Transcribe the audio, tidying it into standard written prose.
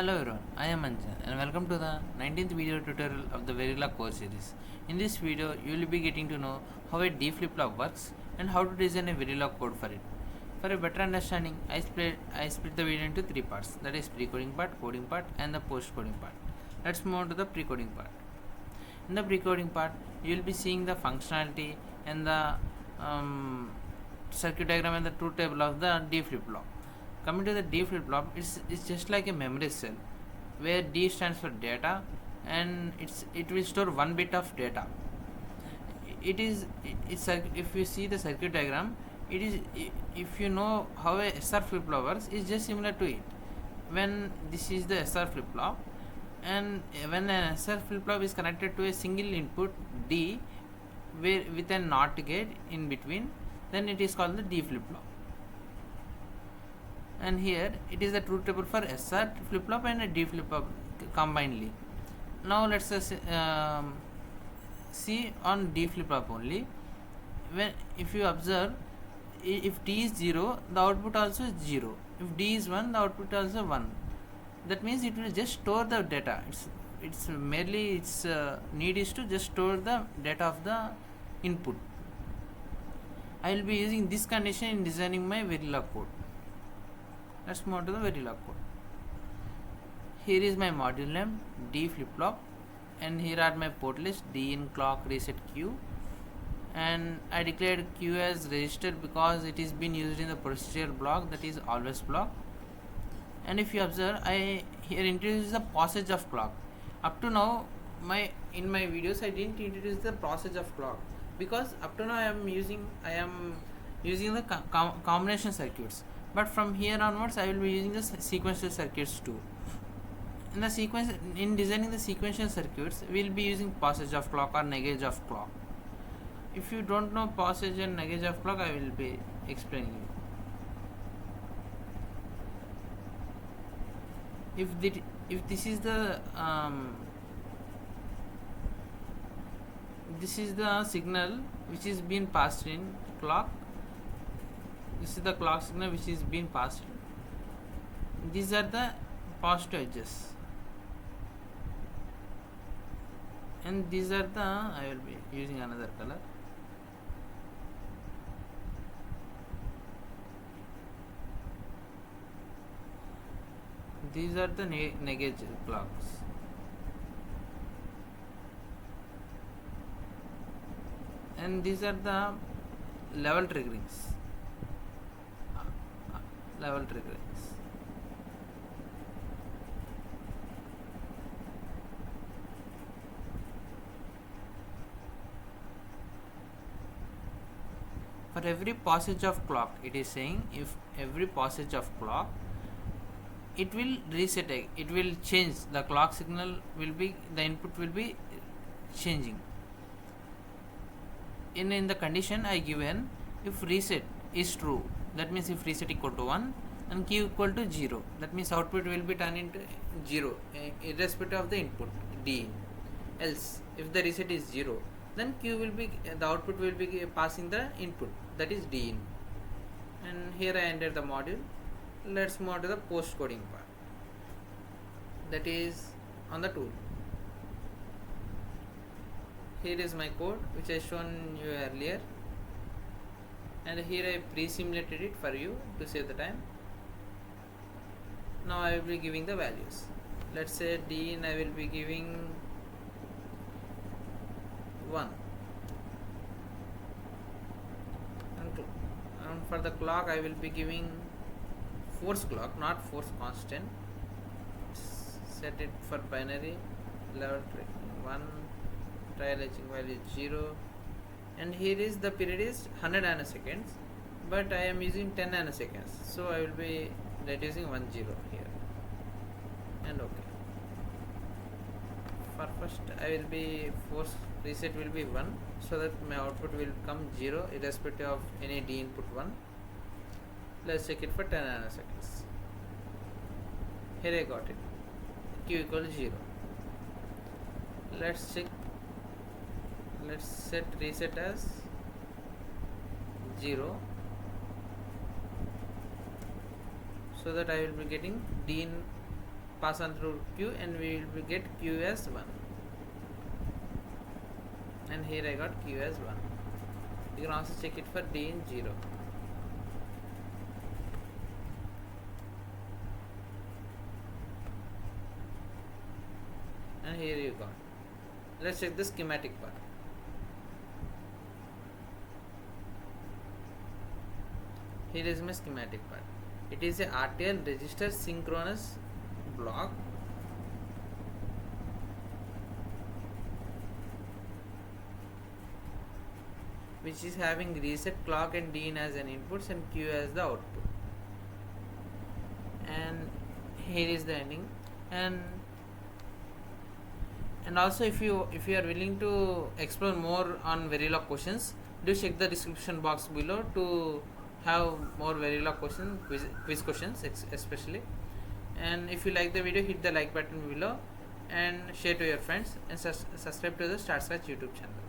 Hello everyone, I am Anjan and welcome to the 19th video tutorial of the Verilog course series. In this video, you will be getting to know how a D flip-flop works and how to design a Verilog code for it. For a better understanding, I split the video into three parts, that is pre-coding part, coding part and the post-coding part. Let's move on to the pre-coding part. In the pre-coding part, you will be seeing the functionality and the circuit diagram and the truth table of the D flip-flop. Coming to the D flip-flop, it's just like a memory cell where D stands for data and it will store 1 bit of data. If you see the circuit diagram, if you know how a SR flip-flop works, it's just similar to it. When this is the SR flip-flop and when an SR flip-flop is connected to a single input D with a NOT gate in between, then it is called the D flip-flop. And here it is the truth table for SR flip-flop and a D flip-flop combinedly. Now let's see on D flip-flop only. If you observe, if D is 0, the output also is 0. If D is 1, the output also 1. That means it will just store the data. Its need is to just store the data of the input. I will be using this condition in designing my Verilog code. Let's move on to the Verilog code. Here is my module name D flip-flop and here are my port list D in clock reset Q, and I declared Q as register because it is being used in the procedural block, that is always block. And if you observe, I here introduce the passage of clock. Up to now in my videos I didn't introduce the passage of clock because up to now I am using the combination circuits. But from here onwards I will be using the sequential circuits too. In designing the sequential circuits, we will be using passage of clock or negage of clock. If you don't know passage and negage of clock, I will be explaining you. If this is the signal which is being passed in clock. This is the clock signal which is being passed. These are the positive edges, and these are the I will be using another color. These are the negate clocks. And these are the level triggerings. For every passage of clock, it is saying if every passage of clock, it will reset, it will change, the clock signal will be, the input will be changing. In the condition I given, if reset is true, that means if reset equal to 1 and Q equal to 0, that means output will be turned into 0 irrespective of the input D. Else if the reset is 0, then the output will be passing the input, that is D in. And here I ended the module. Let's move on to the post coding part, that is on the tool. Here is my code which I shown you earlier, and here I pre-simulated it for you to save the time. Now I will be giving the values. Let's say D in I will be giving 1, and for the clock I will be giving force clock, not force constant. Set it for binary, level 1, trial etching value 0, and here is the period is 100 nanoseconds, but I am using 10 nanoseconds, so I will be reducing 10 here, and OK. For first I will be force reset will be 1, so that my output will come 0 irrespective of any D input 1. Let's check it for 10 nanoseconds. Here I got it, Q equals 0. Let's check. Let's set reset as 0, so that I will be getting D in pass on through Q, and we will get Q as 1. And here I got Q as 1. You can also check it for D in 0. And here you got. Let's check the schematic part. Here is my schematic part. It is a RTL register synchronous block. Which is having reset clock and D in as an inputs and Q as the output. And here is the ending. And also if you are willing to explore more on Verilog questions, do check the description box below to have more Verilog questions, quiz questions especially. And if you like the video, hit the like button below and share to your friends, and subscribe to the Start Scratch YouTube channel.